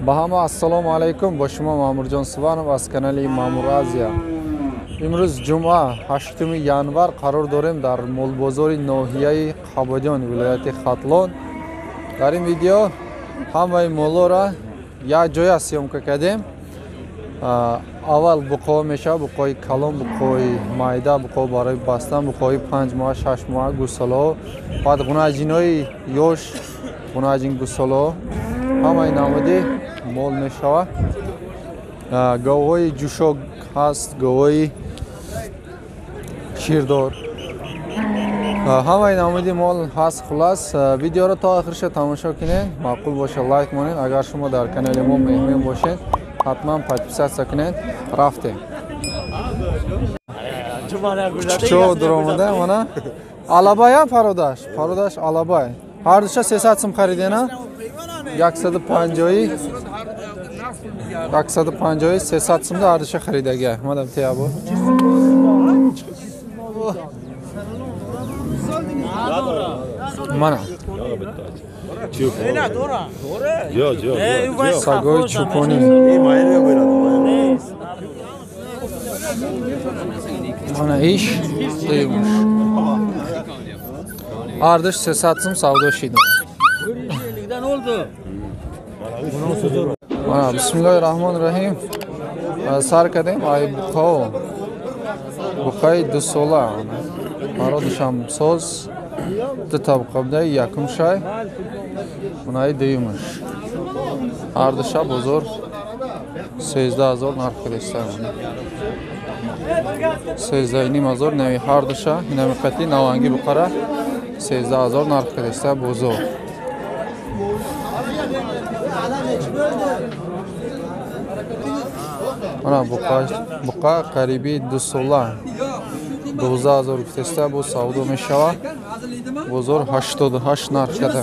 Bahama assalomu alaykum. Ba shuma Ma'murjon Sivanov az kanali Ma'mur Aziya. Imroz Juma 8 yanvar qaror dorim dar Molbozori nohiyai Qabadion viloyati Xatlon. Dar in video hamai molora ya joya syomka kardem. Avval buqo mesha, buqoy kalon, buqoy mayda, buqo barayi bastan, buqoy 5 moh, 6 moh gusalo, ba'd gunajinoy yosh, gunajin gusalo. Hamai namudi mol meshawa. Gavoy jushok hast, gavoy shirdor. Hamai namudi mol hast xulas. Video ro ta oxirigacha tomosha qiling. Ma'qul bo'lsa like moning. Agar shuma dar kanalimga mehmon bo'lsangiz, hatman podpisatsiya qiling. Rafting. Чё дромада мана? Алабай ham Farodash. Farodash Alabay. Har dusha 300 so'm xaridena. 150 300 so'mda har dusha xaridaga. Mana bitta bu. Mana. Yo'q. Sagoy chuponi. Mana ish deymish. Ardish 300 so'm savdo shidi. Oldu. Mana bismillahirrahmanirrahim. Sarkadem ay buqo. Buqay dusola. Marodisham soz. Tab qabda yakum shay. Bunay deymish. Ardisha bozor 13000 narx qilishlar. 13000 navi hardisha, navi qatli navangi buqara 13000 narx qilishlar bozor. Mana buqa qaribi 12000 gufta bu savdo meshava. Bozor 88 narx qada.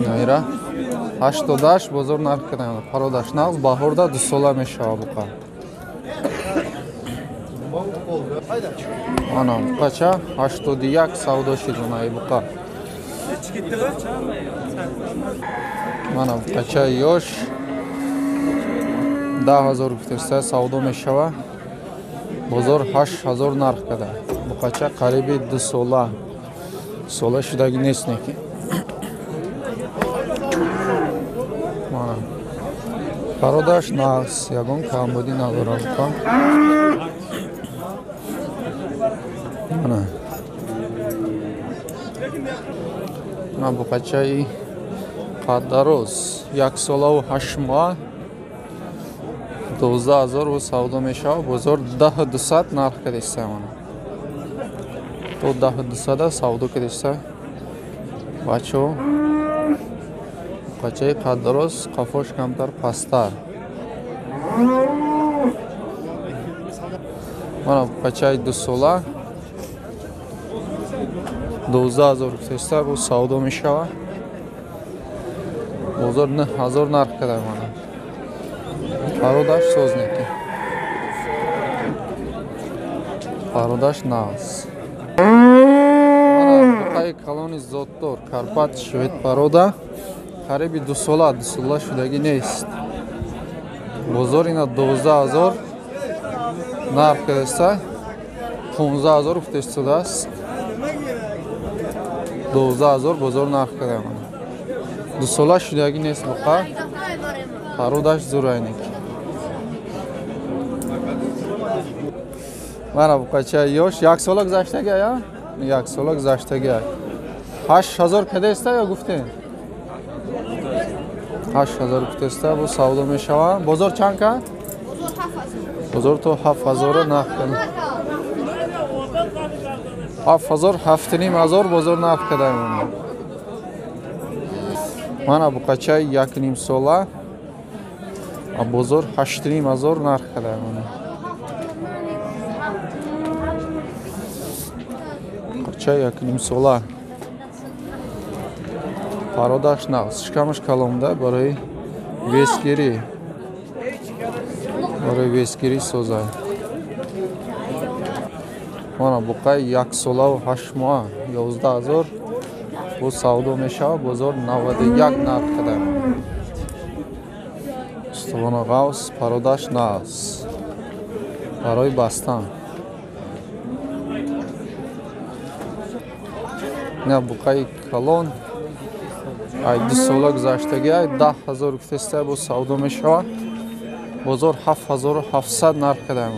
Nayra 88 bozor narx qada. Farodash naqz bahorda 200 meshava buqa. Ana buqacha 81 savdo shidunay buqa. Mana buqacha yosh 10000 gufta savdo meshava. Bozor 8000 narx qada. Buqacha qaribi 200 sola shidagi nesneki. Mana Farodash naqs yagon kamodi nazorat kan. Mana buqachai qaddaroz 1.8 moh 12000 و savdo meshav bozor 10200 narx qilishsa mana. To 10200 da savdo qilishsa. Bacho buqachai qaddaroz qafosh kamtar pastar. Mana buqachai 200 12000 qilishsa bu savdo meshav. Bozor 9000 narx qiladi mana. Farodash sozniki. Farodash naz. Mana buqay koloni zotdor Karpat Shved paroda. Qaribi 200 shudagi nest. Bozor ina 12000 narx qilsa 15000 qutishsidas. 12000 bozor narx qiladi. 200 shudagi nest buqa. Farodash zo'rayniki. Mana buqacha yosh 1 so'la guzashtaga ya? 1 so'la guzashtaga. 8000 kadesta ya gufte? 8000 kadesta bu savdo meshava. Bozor chanka? Bozor to 7000 narx qiladi. 7000 7500 bozor narx qiladi mana. Mana buqacha 1.5 so'la. Bozor 8000 narx qiladi mana. Buqacha 1.5 so'la. Farodash naqs shikamish kalomda barayi veskeri so'zay. Mana buqay 1 so'la 8 moh 11000 бу савдо мешавад бозор 91 нарх кардем. устувони ғавз пародаш нағз барои бастан. ина буқаи калон ай 2 сола гузаштаги ай 10,000 гуфтаста бу савдо мешавад бозор 7700 нарх кардем.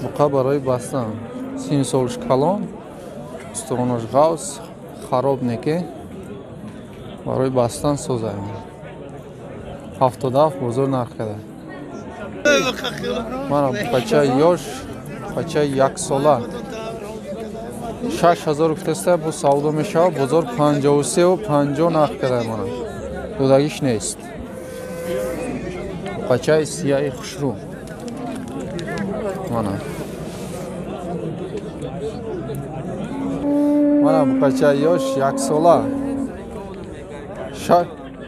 буқа барои бастан 3 солиш калон устувонош ғавз хароб неке барои бастан созаем. 77 бозор нарх кардем. мана бачаи ёш бачаи 1 сола 6000 гуфтаста бу савдо мешавад бозор 53 нарх кардем. мана дудагиш нест. бачаи сияи хушрӯ мана бачаи ёш 1 сола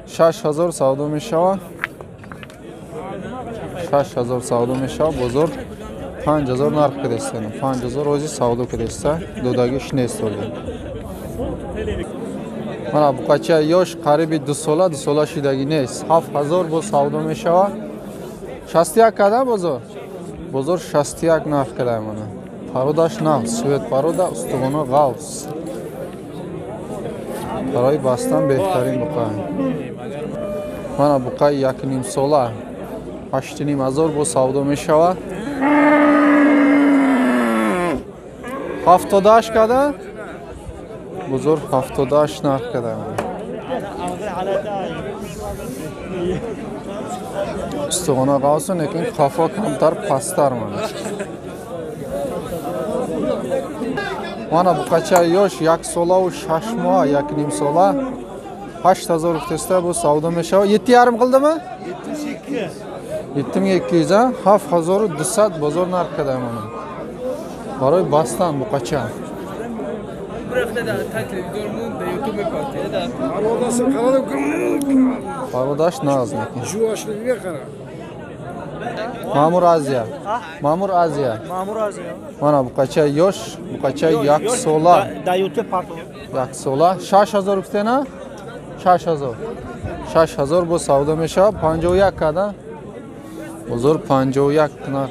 6000 савдо мешавад 6000 савдо мешавад бозор 5000 нарх кардеста. 5000 рози савдо кардеста дудагиш нест. мана бачаи ёш қариби 2 сола шидаги нест. 7000 бо савдо мешавад 61 када бозор 61 нарх кардем. мана пародаш нағз свет парода устувони ғавз барои бастан беҳтарин буқа. мана буқаи 1,5 сола 8500 бо савдо мешавад 78 када бозор 78 нарх кардем. устувони ғавз лекин қафо камтар пасттар. мана буқачаи ёш 1 сола 6 моҳ 1,5 сола 8000 гуфтаста бу савдо мешавад 7,5 қилдими? 7200 7200 бозор нарх кардем. барои бастан буқача пародаш нағз некин Мамур Азия. мана буқачаи ёш буқачаи 1 сола 1 сола 6000 гуфтена 6000 бо савдо мешавад 51 када бозор 51 нарх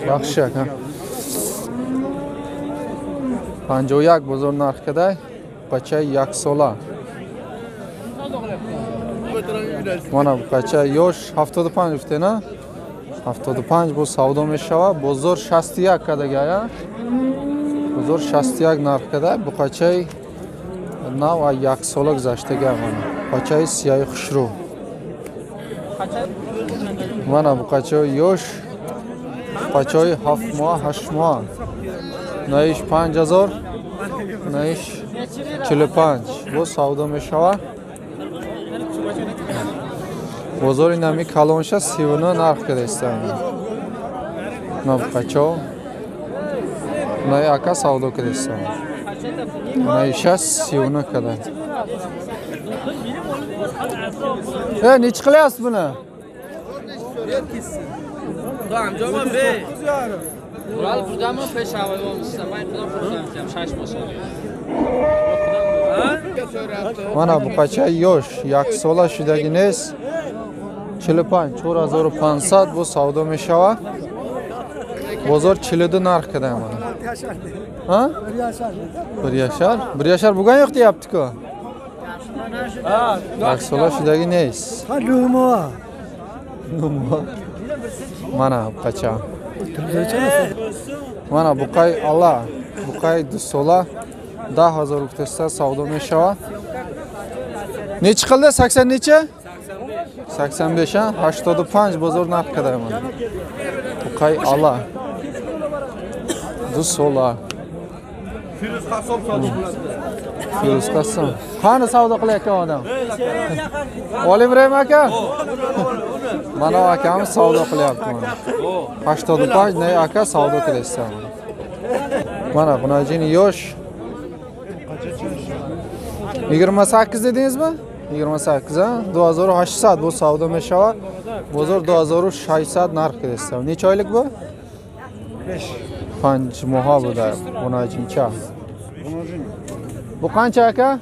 бахша 51 бозор нарх кадай буқачаи 1 сола. мана буқачаи ёш 75 гуфтена 75 бо савдо мешавад бозор 61 кадагая бозор 61 нарх кадай буқачаи нав а 1 сола гузаштага. мана бачаи сияи хушрӯ мана буқачаи ёш бачаи 7 моҳ 8 моҳ наиш 5000 наиш 45 бо савдо мешавад бозори нами калонша 39 нарх кардеста. буқачо наи ака савдо кардеста. наиша 39 када. неч қилясиз буни? мана буқачаи ёш 1 сола шидаги нест 45 4500 бо савдо мешавад бозор 42 нарх кардем. Biryaşar bugün yok deyapti-ku. 1 sola şudaги neyiz? Mana buqacha. Mana buqay Allah. Buqay 2 sola 10,000 guftasida savdo meshava. Nechi qildi? 80 necha? 85 ha? 85 bozor narx kadar mana. Buqay Allah. 2 sola. Firuz Qassom. Qani savdo qilayotgan odam? Olim Ibrahim aka? Mana akamiz savdo qilyapti mana. 85 ne aka savdo qilyapti. Mana bunajini yosh. 28 dedingizmi? 28 ha? 2800 bu savdo meshava. Bozor 2600 narx qilyapti. Necha oylik bu? 5 moha bu da bunajincha. Bu qancha aka?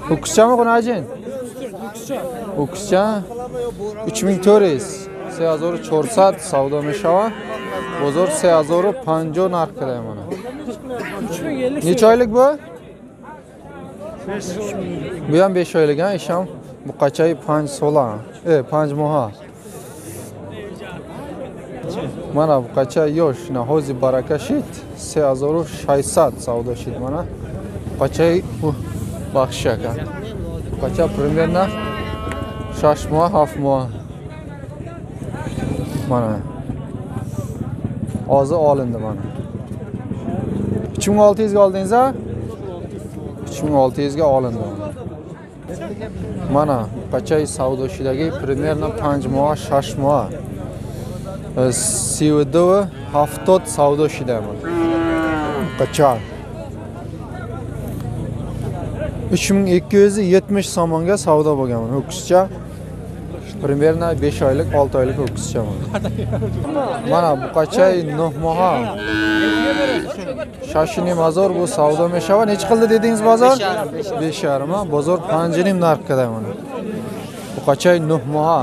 Ho'kizchami G'unajin? Ho'kizcha 3400. 3400 savdo mishava. Bozor 3050 narx qiladi mana. 3050. Necha oylik bu? Bu ham 5 oylik ha, isham. Bu qachay 5 sola. 5 moha. Mana bu qachay yosh, na hozi baraka shit. 3600 savdo shit mana. Qachay baxsh aka. Qacha примерно 6 moha, 7 moha. Mana. Ozi olindi mana. 3600 ga oldingiz a? 3600 ga olindi. Mana qachay savdoshidagi примерно 5 moha, 6 moha. 32 70 savdoshida mana. Qacha 3270 so'mga savdo bo'lgan mana. Ho'kizcha примерно 5 oylik, 6 oylik ho'kizcha mana. Mana bu qachay 9 moha. Shashini mazor bu savdo meshava. Necha qildi dedingiz bozor? 5.5 ha. Bozor 5.5 narx qiladi mana. Bu qachay 9 moha.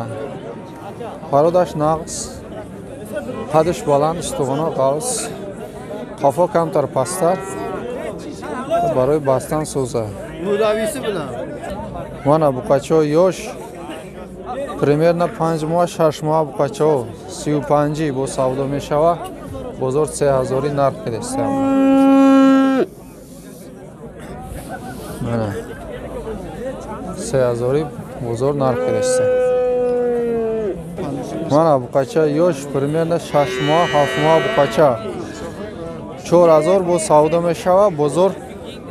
Parodash naqs. Qadish baland, ustug'ini qavs. Qafo kamtar pastar. Baroy bastan so'za. Mudavisi bilan. Mana bu qachay yosh. Примерно 5 moha, 6 moha bu qachay. 35 bu savdo meshava. Bozor 3000 narx qiladi. Mana 3000 bozor narx qiladi. Mana bu qachay yosh, примерно 6 moha, 7 moha bu qachay. 4000 bu savdo meshava, bozor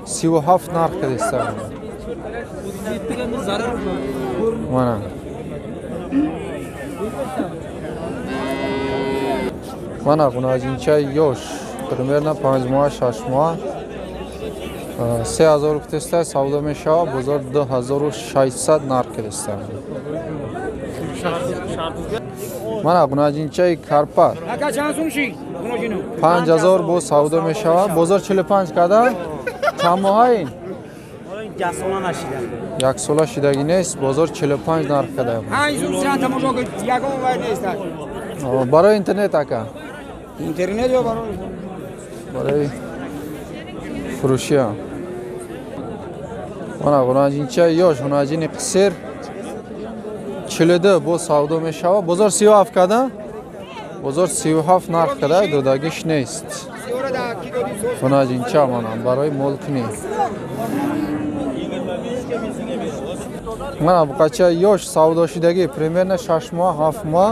37 narx qiladi. Mana Mana G'unajincha yosh, примерно 5 moha, 6 moha. 3000 kutesta savdo meshava, bozor 2600 narx qiladi. Mana G'unajincha karpa. Aka chand so'mshi? 5000 bu savdo meshava, bozor 45 kadar. Chand moha in? Jasola nashida. Yaksola shidagi nes, bozor 45 narx qiladi. Ay, so'msan tomosha qil, yagon va nesta. Baroy internet aka. Internet yo baro. Baroy furushya. Mana G'unajincha yosh, G'unajini qisir. Chilidi bu savdo meshava, bozor 37 kada. Bozor 37 narx qiladi, dodagi shnest. G'unajincha mana baroy molkni. Mana bu qachay yosh savdoshidagi примерно 6 moha, 7 moha.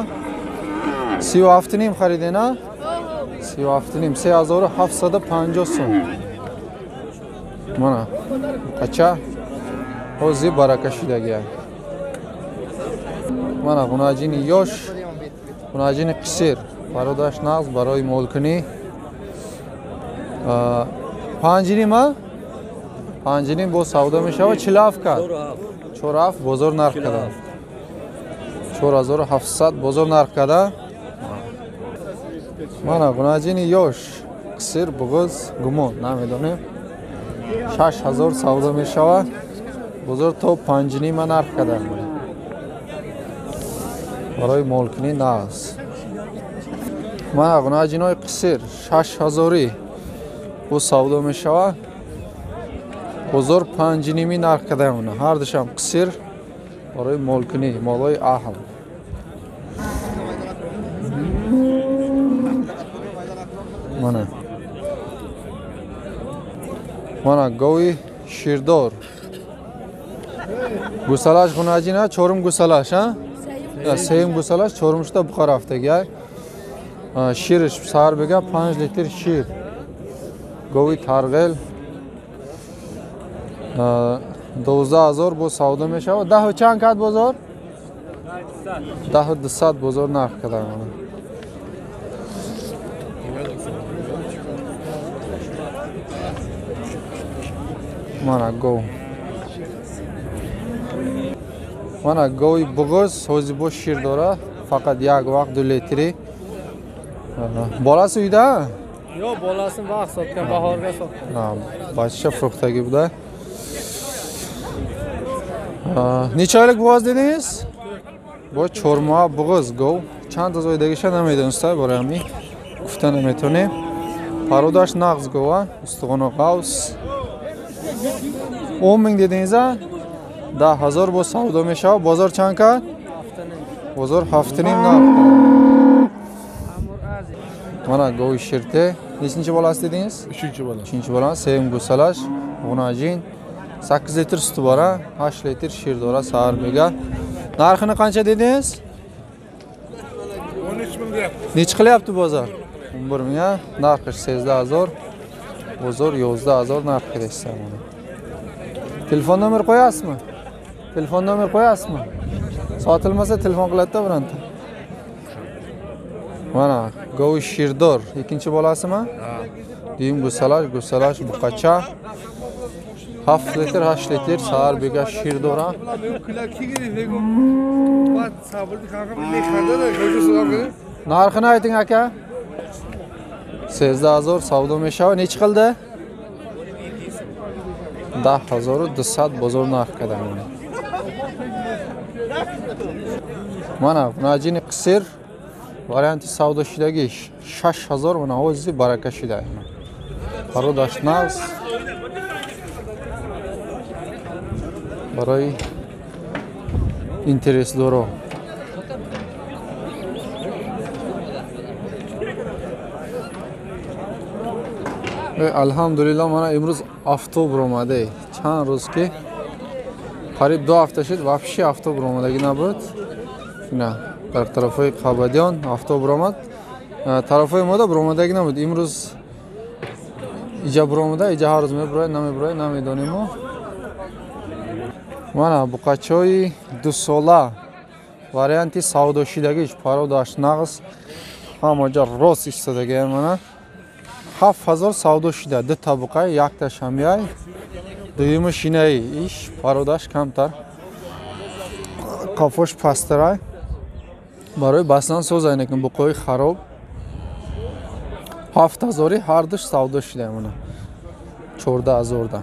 37 nim xaridin ha? 37 nim 3750 so'm. Mana qacha o'zi barakashidagi. Mana G'unajini yosh, G'unajini qisir. Barodash naqz baroy molkini. 5 nim ha? 5 nim bu savdo meshava, chilavka. Choraf bozor narx qiladi. 4700 bozor narx qiladi. Mana G'unajini yosh, qisir, bo'g'iz, gumon, namidonim. 6000 savdo meshava, bozor to 5 nim narx qiladi. Baroy molkini naqz. Mana G'unajinoy qisir 6000 bu savdo meshava, bozor 5 nim narx qiladi mana. Har disham qisir, baroy molkini, moloy ahl. Mana. Mana go'y shirdor. Gusalash G'unajina, chorum gusalash ha? Seyim gusalash chorumshda bu tarafdagi. Shirish sarbiga 5 litr shir. Go'y targ'el 12000 bu savdo meshava. 10 chand kad bozor? 10 bozor narx qiladi mana. Mana go. Mana go'y bo'g'iz, o'zi bo'sh shir dora, faqat yak vaqt 2 litri. Bolasi uyda? Yo'q, bolasini vaqt sotgan, bahorga sotgan. Ha, bachcha fruxtagi buda. Necha oylik bo'g'oz dedingiz? Bu chorma bo'g'oz gov. Чанд аз ойдагиша намедонста борами. Гуфта наметонем. Пародаш нағз гова, устуғоно қавс. 10 мин дединgiz a? 10,000 бо савдо мешава. Бозор чанд кард? Бозор 7,5 нарх. Mana go'y shirte. Nechinchi bolasi dedingiz? 3-chi bola. 3-chi bola. Sevim go'salash, g'unajin. 8 litr suti bor a, 8 litr shir dora sarbiga. Narxini qancha dedingiz? 13 ming deyapti. Necha qilyapti bozor? 11 ming a, narxi 18,000. Bozor 17,000 narxi deysiz mana. Telefon nomer qo'yasizmi? Telefon nomer qo'yasizmi? Sotilmasa telefon qiladi-da bironta. Mana go'y shirdor, ikkinchi bolasimi? Ha. Diyim go'salash buqacha. 7 litr, 8 litr sahar bega shirdor a. Narxini ayting aka. 18,000 savdo meshava nechi qildi? 10,200 bozor narx qadamini. Mana bunajini qisir varianti savdo shidagi 6,000 mana o'zi baraka shida. Parodash naz برای اینترس دارو الحمدلله من امروز آفتاب اومده چند روز که قریب 2 هفته شد واپسی آفتاب اومدگی نبود نه در طرفای قبادیان آفتاب اومد طرفای ما اومدگی نبود امروز ایجا اومده ایجا هر روز میبره نمیدونیم Mana buqachoy 2 sola varianti savdo shidagi parodash nag'z hamaja rost istadagi mana 7,000 savdo shida de tabuqay yakta shamyay duyimi shinay ish parodash kamtar kafosh pastaray baroy basdan so'zayn ekan bu qo'y xarob 7,000 har dush savdo shida mana 14,000 da